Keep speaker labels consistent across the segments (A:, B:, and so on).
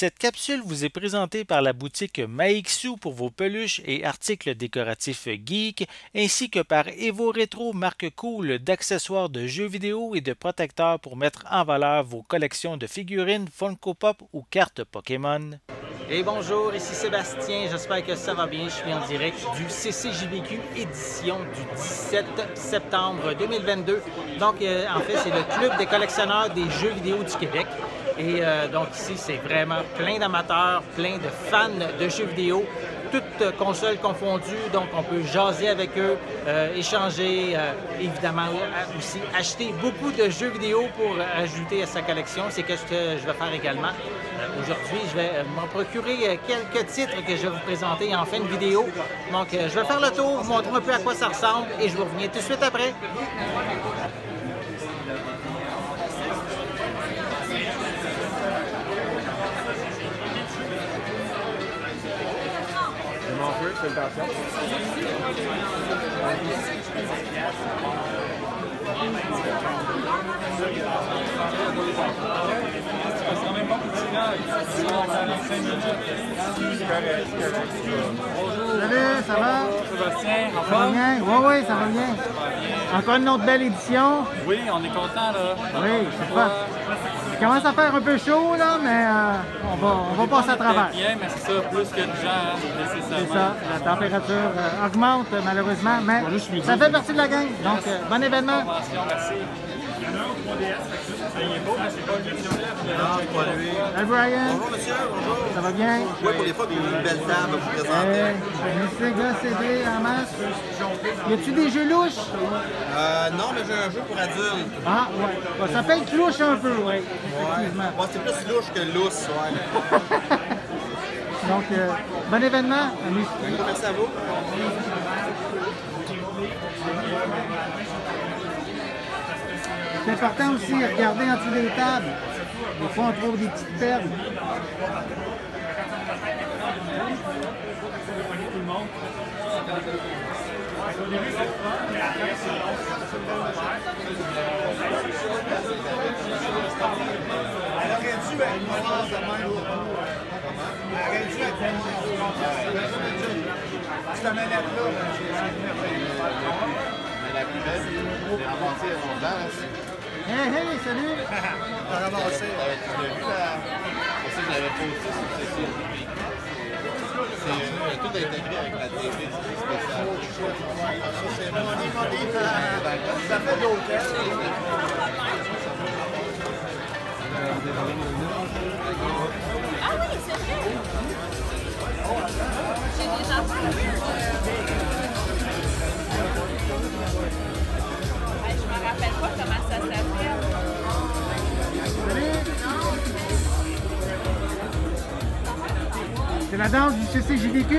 A: Cette capsule vous est présentée par la boutique Maixu pour vos peluches et articles décoratifs geek, ainsi que par Evo Retro, marque cool d'accessoires de jeux vidéo et de protecteurs pour mettre en valeur vos collections de figurines, Funko Pop ou cartes Pokémon. Et bonjour, ici Sébastien, j'espère que ça va bien. Je suis en direct du CCJVQ édition du 17 septembre 2022. Donc, en fait, c'est le Club des collectionneurs des jeux vidéo du Québec. Et donc ici, c'est vraiment plein d'amateurs, plein de fans de jeux vidéo, toutes consoles confondues. Donc, on peut jaser avec eux, échanger, évidemment aussi acheter beaucoup de jeux vidéo pour ajouter à sa collection. C'est ce que je vais faire également. Aujourd'hui, je vais m'en procurer quelques titres que je vais vous présenter en fin de vidéo. Donc, je vais faire le tour, vous montrer un peu à quoi ça ressemble et je vous reviens tout de suite après.
B: Salutations.
C: Salut, ça va?
B: Sébastien, en
C: Ça va
B: forme?
C: bien? Oui, ça va bien. Encore une autre belle édition.
B: Oui, on est content là.
C: Oui, c'est pas. Il commence à faire un peu chaud là, mais on va passer à travers.
B: Bien, mais c'est ça, plus que de gens, nécessairement.
C: C'est ça, la température augmente malheureusement, mais ça fait partie de la gang. Donc, bon événement.
B: Merci.
C: Salut Brian.
D: Bonjour monsieur, bonjour.
C: Ça va bien?
D: Oui, pour les fois, une belle table à vous présenter.
C: Sega CD en masse. Y a-tu des jeux louches?
D: Non, mais j'ai un jeu pour adultes.
C: Ah, ouais. Ça s'appelle louche un peu, oui. Effectivement.
D: Moi, c'est plus louche que lousse, ouais.
C: Donc, bon événement.
D: Merci à vous.
C: C'est important aussi de regarder en dessous des tables. Des fois, on trouve des petites perles.
D: La plus belle, j'ai ramassé mon danse.
C: Hey, salut!
D: T'as ramassé. Tu l'as vu là? C'est ça que j'avais posté sur CC. C'est tout intégré avec la TV spéciale. Ça, c'est money. Ça fait d'hôtel.
E: Ah oui, c'est vrai! J'ai déjà vu. Je me rappelle pas comment ça s'appelle.
C: C'est la danse du CCJVQ?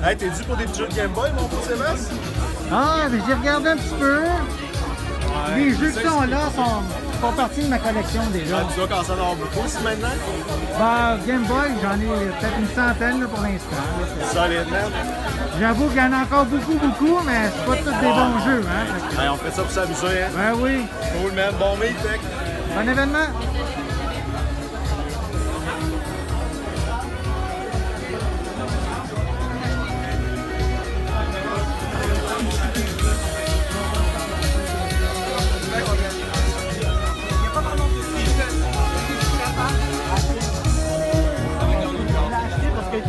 D: Hey, t'es dû pour des petits jeux de Game Boy, mon beau Sébastien?
C: Ah, mais j'ai regardé un petit peu. Les jeux qui sont là font partie de ma collection déjà.
D: Tu dois commencer à en avoir beaucoup aussi maintenant?
C: Bah, Game Boy, j'en ai peut-être une centaine là, pour l'instant.
D: Solide, man.
C: J'avoue qu'il y en a encore beaucoup, mais c'est pas tous des bons jeux. Hein?
D: Hey, on fait ça pour s'amuser, hein?
C: Ben oui.
D: Cool, man. Bon meet, mec.
C: Bon événement.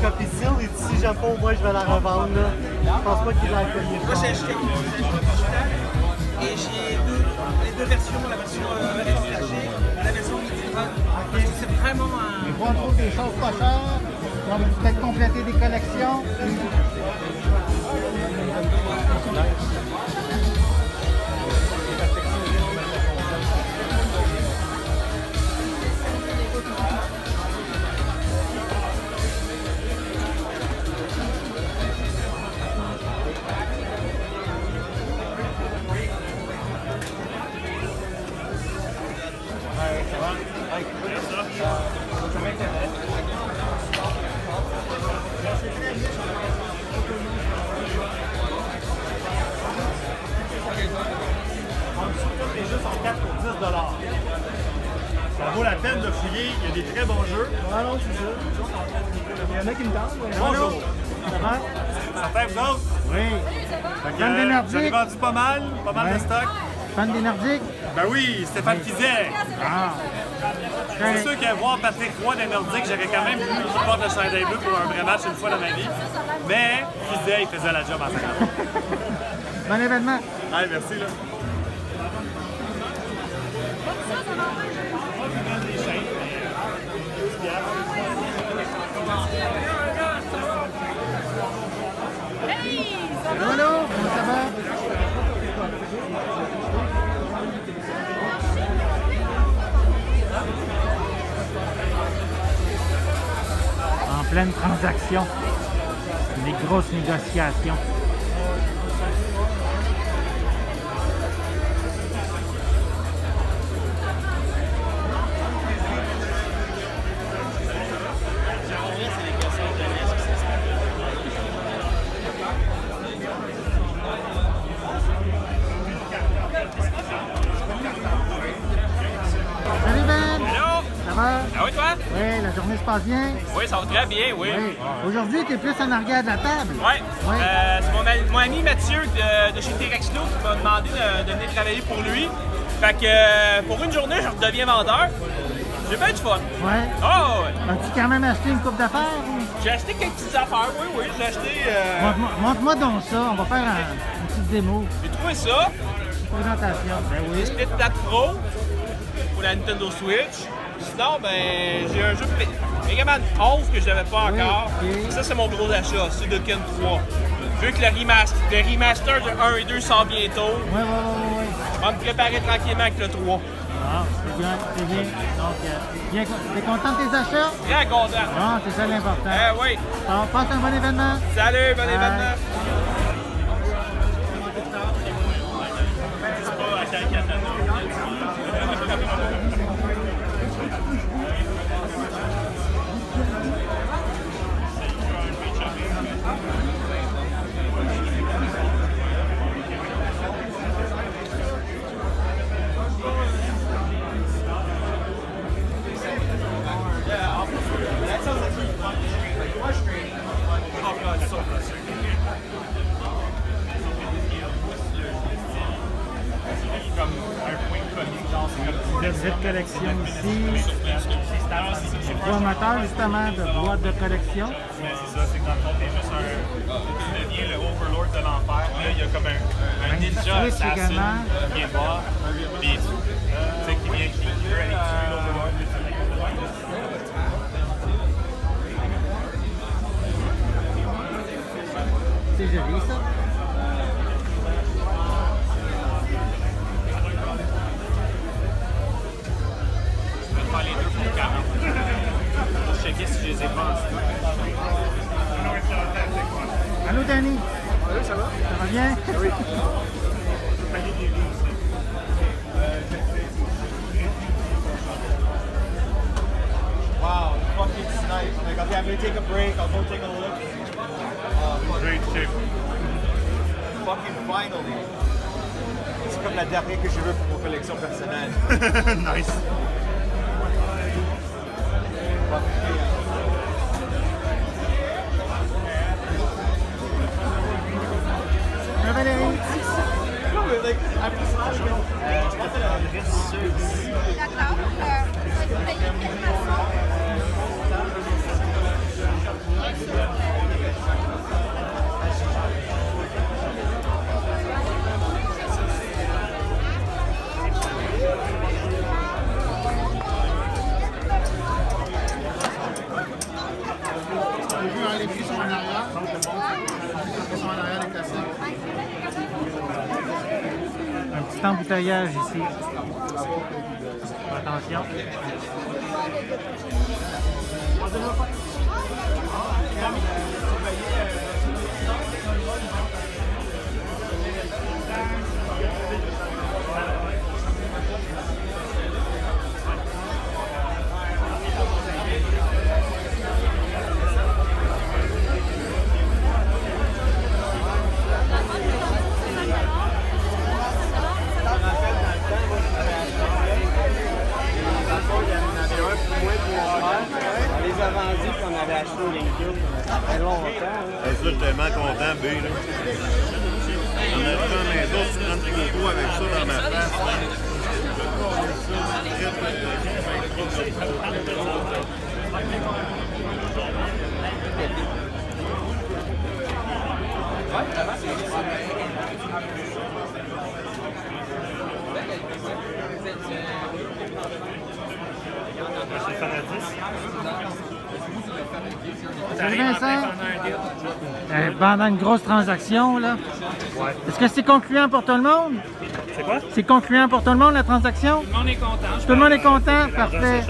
F: Compétition et si j'aime pas, moi je vais la revendre là. Je pense pas qu'il l'a accueilli.
G: Moi j'ai acheté digital et j'ai les deux versions, la version LCG et la version Midi-Run. C'est vraiment un...
C: Des fois, on trouve des choses pas chères. On va peut-être compléter des collections.
F: Ça vaut la peine de fouiller. Il y a des
H: très bon jeu.
F: Ah non, c'est ça. Il y en a qui me tentent.
H: Bonjour.
F: Ça va?
H: Certains, vous autres?
C: Oui.
H: Fait que,
C: Fan des
H: j'en ai
C: Nordiques.
H: vendu pas mal
C: Ouais.
H: de stock.
C: Fan des Nordiques?
H: Ben oui, Stéphane Fizet.
C: Ah.
H: C'est sûr qu'à voir Patrick Roy des Nordiques, j'aurais quand même voulu qu'il porte le chandail bleu pour un vrai match une fois dans ma vie. Mais Fizet, il faisait la job en fait.
C: Bon événement.
H: Allez, merci là.
C: Allô, comment ça va? En pleine transaction. Des grosses négociations. Salut Ben!
I: Hello!
C: Ça va?
I: Ah oui, toi?
C: Oui, la journée se passe bien?
I: Oui, ça va très bien, oui.
C: Oui. Aujourd'hui, tu es plus en arrière de la table.
I: Ouais.
C: Ouais.
I: C'est mon ami Mathieu de chez T-Rex Look qui m'a demandé de venir travailler pour lui. Fait que pour une journée, je redeviens vendeur. J'ai bien du fun.
C: Ouais.
I: Oh, ouais.
C: As-tu quand même acheté une coupe d'affaires? Ou...
I: J'ai acheté quelques petites affaires, oui. J'ai acheté.
C: Montre-moi donc ça. On va faire une petite démo.
I: J'ai trouvé ça.
C: Présentation. Ben oui.
I: Des Split Tat Pro pour la Nintendo Switch. Sinon, ben, j'ai un jeu Mega Man 11 que je n'avais pas encore.
C: ok.
I: Ça, c'est mon gros achat, Sudoken 3. Vu que le remaster de 1 et 2 sort bientôt,
C: Ouais.
I: je vais me préparer tranquillement avec le 3.
C: Ah, c'est bien, c'est bien. Donc, t'es content de tes achats?
I: Bien content.
C: Ah, c'est ça l'important.
I: Oui.
C: Alors, passe un bon événement.
I: Salut, bon
C: Bye.
I: événement.
C: Cette collection ici. Pour amateurs justement de boîtes de collection.
H: C'est ça, c'est que dans le fond, t'es juste tu deviens le overlord de l'enfer. Là, il y a comme un ninja
C: Switch
H: assassin
C: également.
H: qui vient voir. Puis, tu sais, qui veut aller tuer l'overlord.
C: C'est joli ça.
I: Je vais faire les deux pour 40. Je vais checker si je les ai pas.
C: Allô Danny.
F: Salut, ça va?
C: Ça va bien?
F: Oui.
D: Wow, fucking nice. Like, okay, I'm gonna take a break. I'll go take a look.
H: Great shape.
D: Fucking finally. C'est comme la dernière que je veux pour mon collection personnelle.
H: Nice.
C: Valérie.
D: Non, mais like, I'm just je pense que la reste sûr ici.
E: D'accord. Vous payez de quelle façon?
C: Les prix sont en arrière. Les sont en arrière des classiques. Un petit embouteillage ici. Attention.
D: Il y en avait un pour moi pour
F: acheté au GameCube. Ça fait longtemps.
D: Ça, je suis tellement content, B. Là. On a pris en maison, tu prends une photo avec ça dans ma face.
C: Salut Vincent. Pendant une grosse transaction, là. Ouais. Est-ce que c'est concluant pour tout le monde?
H: C'est quoi?
C: C'est concluant pour tout le monde, la transaction?
I: Tout le monde est content.
C: Tout le monde est content? Parfait.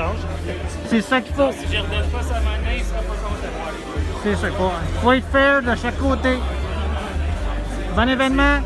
C: C'est ça qu'il faut.
I: Si je ne redonne pas sa monnaie, il ne sera pas content.
C: C'est ça qu'il faut. Il faut être fair de chaque côté. Bon événement.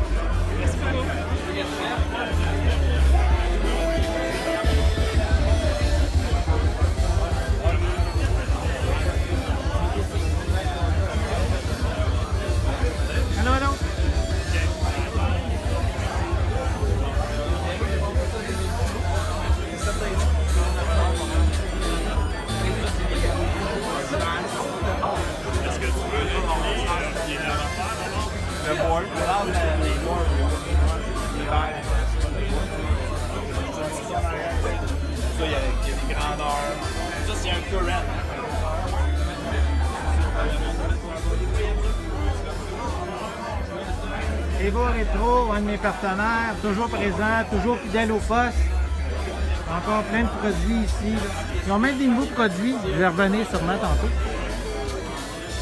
C: Evo Rétro, un de mes partenaires, toujours présent, toujours fidèle au poste. Encore plein de produits ici. Ils ont même des nouveaux produits, je vais revenir sûrement tantôt.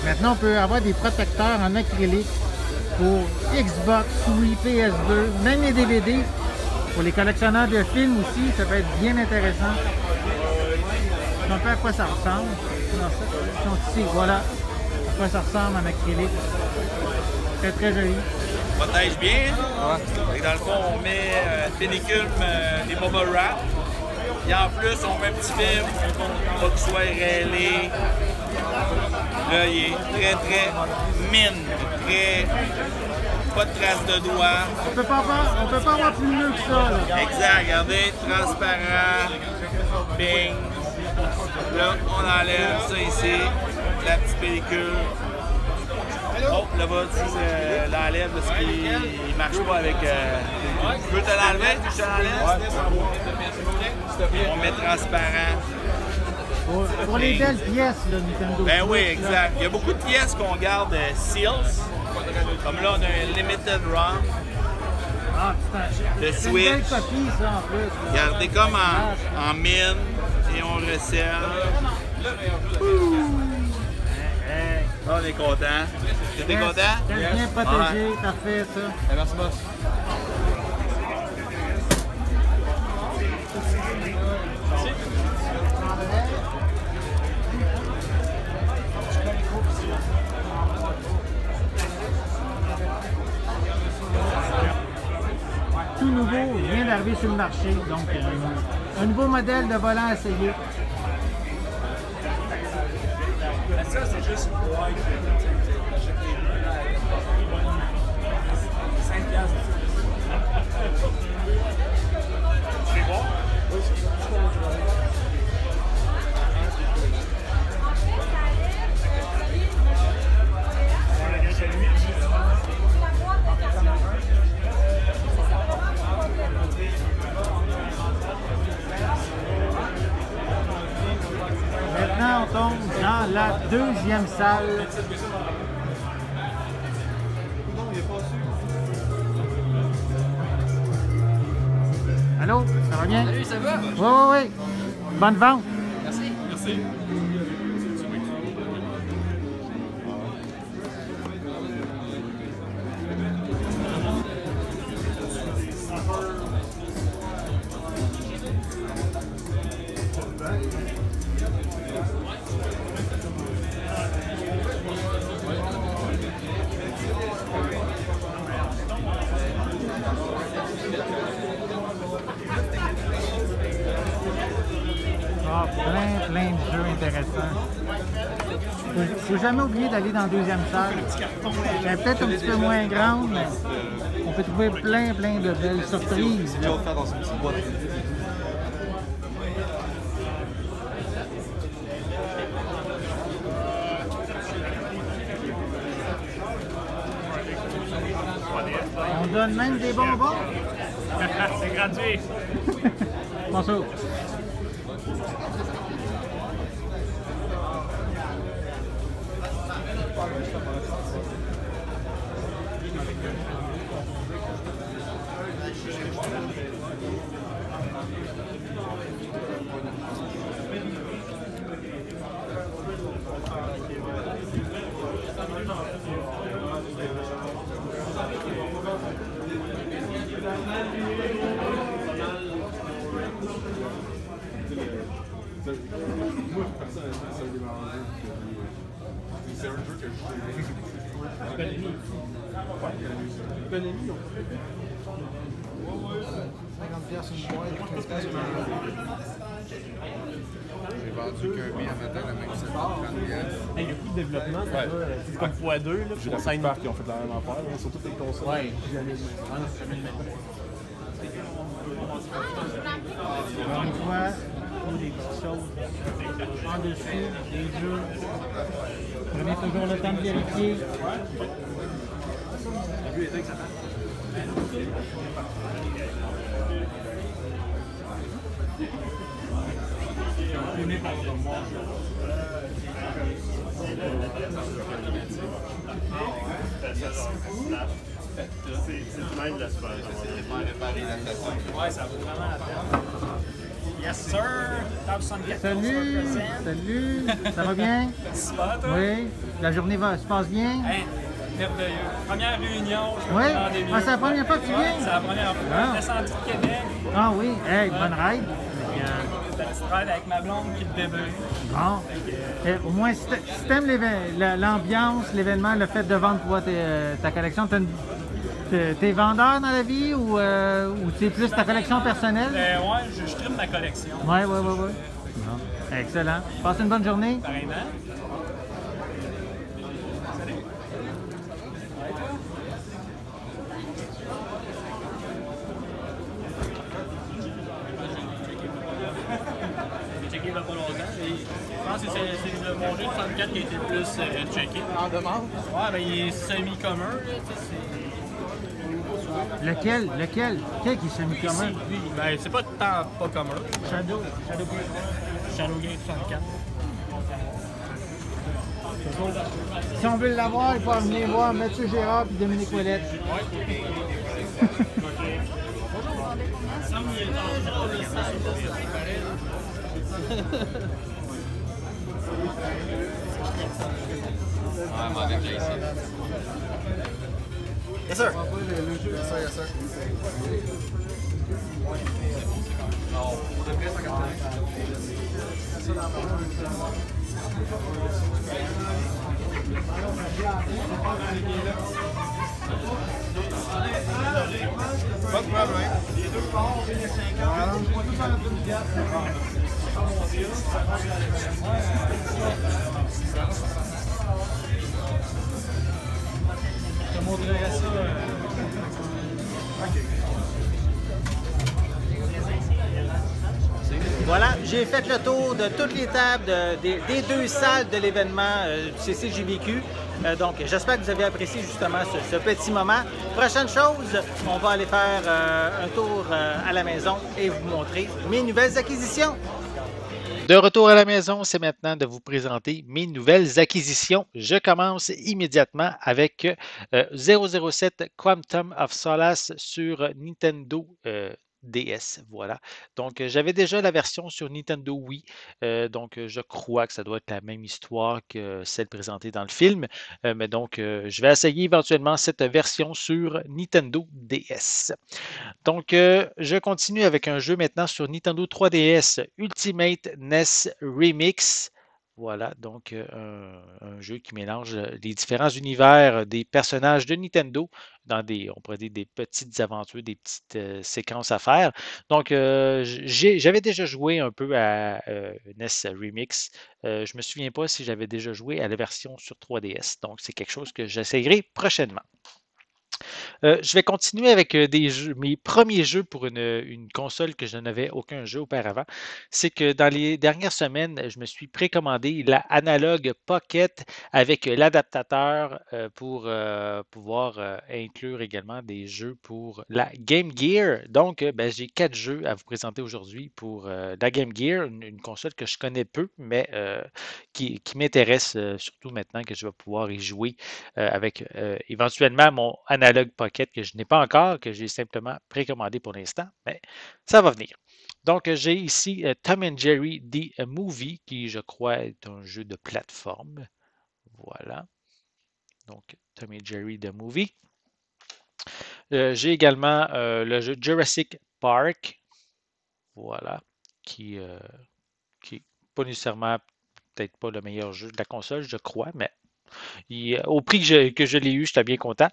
C: Maintenant, on peut avoir des protecteurs en acrylique pour Xbox, Wii, PS2, même les DVD. Pour les collectionneurs de films aussi, ça peut être bien intéressant. Je ne sais pas à quoi ça ressemble. Ils sont ici, voilà à quoi ça ressemble en acrylique. Très très joli.
I: Protège bien. Ouais. Et dans le fond, on met pellicule, des bubble wrap. Et en plus, on met un petit film pour qu'il soit rêlé. Là, il est très très mine. Très... Pas de traces de doigts.
C: On peut pas avoir plus mieux que ça. Là.
I: Exact. Regardez, transparent. Bing. Là, on enlève ça ici. La petite pellicule. Oh, là-bas, tu l'enlève parce qu'il ne marche pas avec... Tu veux te l'enlever? Je te l'enlève? On met transparent.
C: Pour les belles pièces, là, Nintendo.
I: Ben oui, exact. Il y a beaucoup de pièces qu'on garde seals. Comme là, on a un Limited Run.
C: Ah, putain.
I: De
C: C'est une belle
I: Switch.
C: copie, ça, en plus.
I: Gardé comme en mine. Et on resserre. On est content. T'es content?
C: Bien protégé, parfait ça.
I: Merci, boss.
C: Tout nouveau vient d'arriver sur le marché, donc un nouveau modèle de volant à essayer.
I: Ça, c'est juste pour voir. C'est bon?
C: Maintenant, on tombe dans la deuxième salle. Allô, ça va bien?
J: Salut, ça va?
C: Oui, oui, oui. Bonne vente.
J: Merci.
I: Merci.
C: Ah, plein de jeux intéressants. Faut jamais oublier d'aller dans la deuxième salle. Elle est peut-être un petit peu moins grande, mais on peut trouver plein de belles surprises.
J: C'est offert dans une petite boîte.
C: On donne même des bonbons.
H: C'est gratuit.
C: Bonjour.
D: Moi, personnellement, ça me dérange. C'est un jeu que je Économie, non.
F: 50$ une boîte, 15$ une
D: J'ai vendu Kirby à matin, la même 730$.
J: Hey, le coût de développement, ça va, c'est comme x2.
D: J'ai la plupart qui ont fait la même affaire, hein, surtout les consoles.
J: Ouais.
C: Encore une fois, des petites choses en dessous, des jeux. Prenez toujours le temps de vérifier.
H: C'est même de la super.
I: Ouais, ça vaut vraiment la peine. Yes, sir! Top 74.
C: Salut! Salut! Ça va bien?
I: Super, toi?
C: Oui. La journée se passe bien?
I: Hey, merveilleux. Première réunion, je
C: Oui?
I: me rendez-vous.
C: Ah, c'est la première fois que tu viens?
I: C'est la première fois.
C: Ah.
I: Descendu de Québec.
C: Ah oui, hey, bonne ride.
I: La petite ride avec ma blonde qui le bébé.
C: Bon. Au moins, si t'aimes l'ambiance, l'événement, le fait de vendre toi, ta collection, t'es vendeur dans la vie ou c'est plus ta collection personnelle?
I: Ouais, je trimme ma collection.
C: Oui. Bon. Excellent. Passe une bonne journée.
I: Pareillement. J'ai checké il n'y a pas longtemps. Je pense que c'est mon jeu de 64 qui a été le plus checké. En demande? Ouais, ben il est semi-commun.
C: Lequel? Quel qui est semi-commun?
I: Lui, ben c'est pas tant pas commun. Shadowgate 64.
C: Si on veut l'avoir, il faut venir voir Mathieu Gérard et Dominique Ouellette.
I: Yes, sir.
D: Yes, sir. Pas de problème.
C: Je te montrerai ça. Voilà, j'ai fait le tour de toutes les tables des deux salles de l'événement du CCJVQ. Donc, j'espère que vous avez apprécié justement ce petit moment. Prochaine chose, on va aller faire un tour à la maison et vous montrer mes nouvelles acquisitions. De retour à la maison, c'est maintenant de vous présenter mes nouvelles acquisitions. Je commence immédiatement avec 007 Quantum of Solace sur Nintendo DS. Voilà. Donc, j'avais déjà la version sur Nintendo Wii. Donc, je crois que ça doit être la même histoire que celle présentée dans le film. Mais donc, je vais essayer éventuellement cette version sur Nintendo DS. Donc, je continue avec un jeu maintenant sur Nintendo 3DS, Ultimate NES Remix. Voilà, donc un jeu qui mélange les différents univers des personnages de Nintendo dans on pourrait dire des petites aventures, des petites séquences à faire. Donc, j'avais déjà joué un peu à NES Remix. Je ne me souviens pas si j'avais déjà joué à la version sur 3DS. Donc, c'est quelque chose que j'essayerai prochainement.
A: Je vais continuer avec mes premiers jeux pour une console que je n'avais aucun jeu auparavant. C'est que dans les dernières semaines, je me suis précommandé la Analog Pocket avec l'adaptateur pour pouvoir inclure également des jeux pour la Game Gear. Donc, ben, j'ai 4 jeux à vous présenter aujourd'hui pour la Game Gear, une console que je connais peu, mais qui m'intéresse surtout maintenant que je vais pouvoir y jouer avec éventuellement mon Analog Pocket que je n'ai pas encore, que j'ai simplement précommandé pour l'instant, mais ça va venir. Donc, j'ai ici Tom and Jerry The Movie, qui je crois est un jeu de plateforme. Voilà. Donc, Tom and Jerry The Movie. J'ai également le jeu Jurassic Park. Voilà. Qui n'est pas nécessairement peut-être pas le meilleur jeu de la console, je crois, mais au prix que je l'ai eu, j'étais bien content.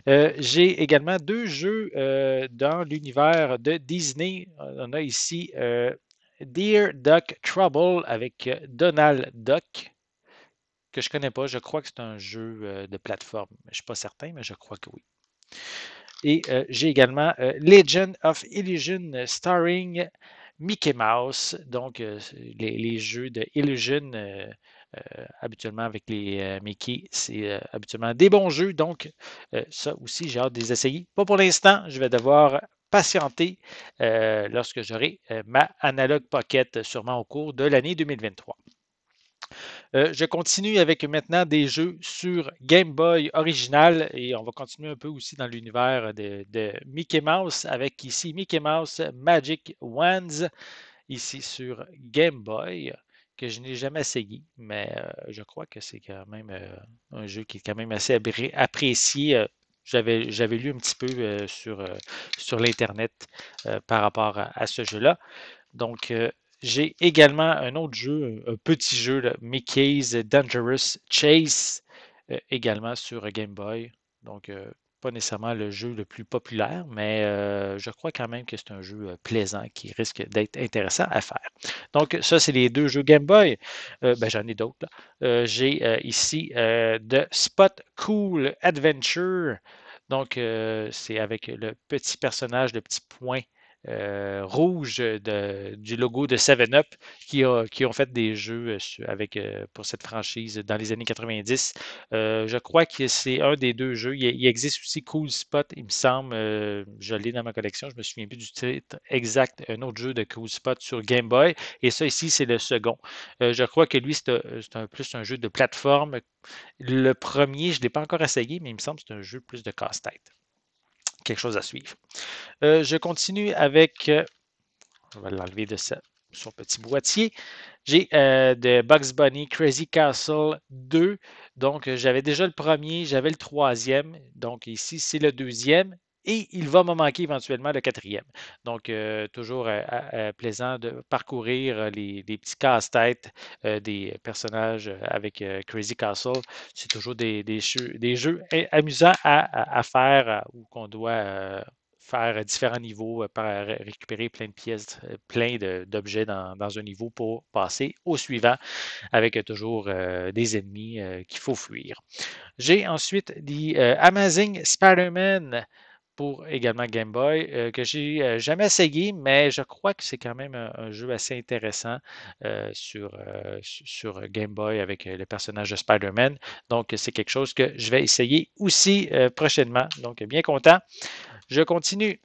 A: J'ai également 2 jeux dans l'univers de Disney. On a ici Dear Duck Trouble avec Donald Duck, que je ne connais pas. Je crois que c'est un jeu de plateforme. Je ne suis pas certain, mais je crois que oui. Et j'ai également Legend of Illusion starring Mickey Mouse. Donc, les jeux de Illusion, habituellement avec les Mickey, c'est habituellement des bons jeux. Donc, ça aussi, j'ai hâte de les essayer. Pas pour l'instant, je vais devoir patienter lorsque j'aurai ma Analog Pocket, sûrement au cours de l'année 2023. Je continue avec maintenant des jeux sur Game Boy original et on va continuer un peu aussi dans l'univers de Mickey Mouse avec ici Mickey Mouse Magic Wands ici sur Game Boy que je n'ai jamais essayé, mais je crois que c'est quand même un jeu qui est quand même assez apprécié. J'avais lu un petit peu sur l'Internet par rapport à ce jeu-là. Donc, j'ai également un autre jeu, un petit jeu, là, Mickey's Dangerous Chase, également sur Game Boy. Donc, pas nécessairement le jeu le plus populaire, mais je crois quand même que c'est un jeu plaisant qui risque d'être intéressant à faire. Donc, ça, c'est les 2 jeux Game Boy. Ben, j'en ai d'autres. J'ai ici The Spot Cool Adventure. Donc, c'est avec le petit personnage, le petit point rouge du logo de 7-Up qui ont fait des jeux pour cette franchise dans les années 90. Je crois que c'est un des 2 jeux. Il existe aussi Cool Spot, il me semble. Je l'ai dans ma collection. Je me souviens plus du titre exact. Un autre jeu de Cool Spot sur Game Boy. Et ça ici, c'est le second. Je crois que lui, c'est plus un jeu de plateforme. Le premier, je ne l'ai pas encore essayé, mais il me semble que c'est un jeu plus de casse-tête. Quelque chose à suivre. Je continue avec, on va l'enlever de son petit boîtier. J'ai de Bugs Bunny Crazy Castle 2. Donc, j'avais déjà le premier, j'avais le 3e. Donc, ici, c'est le 2e. Et il va me manquer éventuellement le 4e. Donc, toujours plaisant de parcourir les petits casse-têtes des personnages avec Crazy Castle. C'est toujours des jeux amusants à faire où qu'on doit faire différents niveaux, récupérer plein de pièces, plein d'objets dans un niveau pour passer au suivant avec toujours des ennemis qu'il faut fuir. J'ai ensuite dit Amazing Spider-Man pour également Game Boy, que j'ai jamais essayé, mais je crois que c'est quand même un jeu assez intéressant sur Game Boy avec le personnage de Spider-Man. Donc, c'est quelque chose que je vais essayer aussi prochainement. Donc, bien content. Je continue.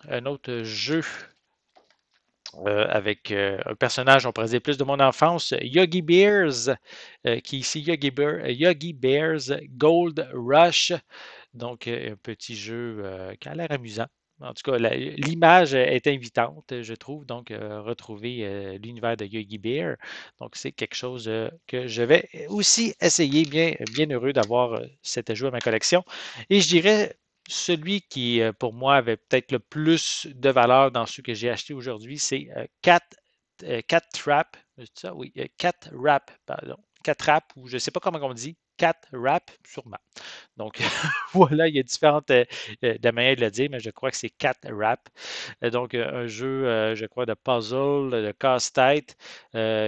A: Un autre jeu avec un personnage, on pourrait dire plus de mon enfance, Yogi Bears, qui est ici Yogi Bears Gold Rush. Donc, un petit jeu qui a l'air amusant. En tout cas, l'image est invitante, je trouve. Donc, retrouver l'univers de Yogi Bear. Donc, c'est quelque chose que je vais aussi essayer. Bien heureux d'avoir cet jeu à ma collection. Et je dirais, celui qui, pour moi, avait peut-être le plus de valeur dans ceux que j'ai acheté aujourd'hui, c'est Cat Trap. Ça? Oui, Cat Rap, pardon. Cat Trap, ou je ne sais pas comment on dit. Cat Wrap, sûrement. Donc, voilà, il y a différentes de manières de le dire, mais je crois que c'est Cat Wrap. Donc, un jeu, je crois, de puzzle, de casse-tête,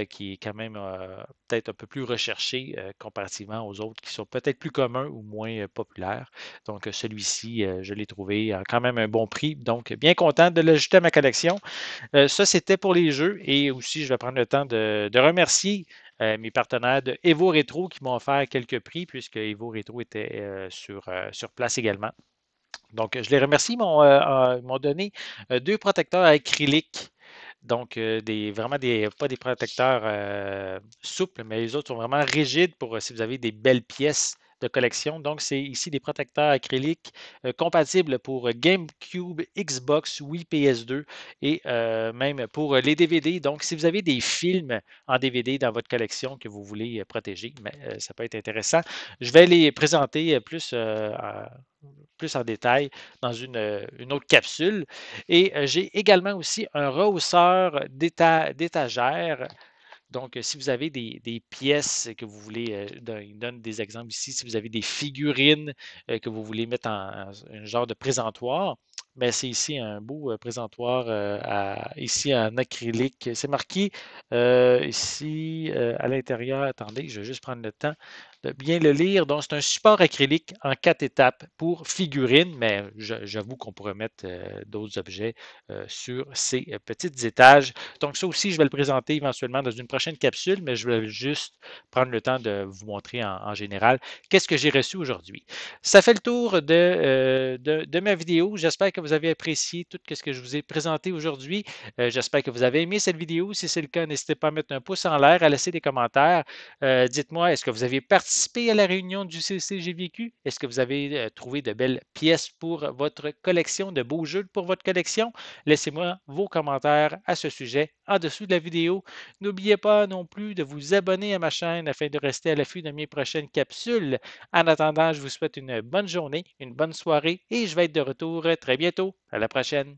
A: qui est quand même peut-être un peu plus recherché comparativement aux autres qui sont peut-être plus communs ou moins populaires. Donc, celui-ci, je l'ai trouvé à quand même un bon prix. Donc, bien content de l'ajouter à ma collection. Ça, c'était pour les jeux. Et aussi, je vais prendre le temps de remercier mes partenaires de Evo Retro qui m'ont offert quelques prix puisque Evo Retro était sur place également. Donc, je les remercie. Ils m'ont donné 2 protecteurs acryliques. Donc, pas des protecteurs souples, mais les autres sont vraiment rigides pour si vous avez des belles pièces de collection. Donc, c'est ici des protecteurs acryliques compatibles pour GameCube, Xbox, Wii, PS2 et même pour les DVD. Donc, si vous avez des films en DVD dans votre collection que vous voulez protéger, ça peut être intéressant. Je vais les présenter plus en détail dans une autre capsule. Et j'ai également aussi un rehausseur d'étagère. Donc, si vous avez des pièces que vous voulez, il donne des exemples ici, si vous avez des figurines que vous voulez mettre en un genre de présentoir, mais c'est ici un beau présentoir ici en acrylique. C'est marqué ici à l'intérieur. Attendez, je vais juste prendre le temps de bien le lire. Donc, c'est un support acrylique en 4 étapes pour figurines, mais j'avoue qu'on pourrait mettre d'autres objets sur ces petits étages. Donc, ça aussi, je vais le présenter éventuellement dans une prochaine capsule, mais je vais juste prendre le temps de vous montrer en général qu'est-ce que j'ai reçu aujourd'hui. Ça fait le tour de ma vidéo. J'espère que vous avez apprécié tout ce que je vous ai présenté aujourd'hui. J'espère que vous avez aimé cette vidéo. Si c'est le cas, n'hésitez pas à mettre un pouce en l'air, à laisser des commentaires. Dites-moi, est-ce que vous avez participé à la réunion du CCGVQ? Est-ce que vous avez trouvé de belles pièces pour votre collection, de beaux jeux pour votre collection? Laissez-moi vos commentaires à ce sujet en dessous de la vidéo. N'oubliez pas non plus de vous abonner à ma chaîne afin de rester à l'affût de mes prochaines capsules. En attendant, je vous souhaite une bonne journée, une bonne soirée et je vais être de retour très bientôt. À la prochaine.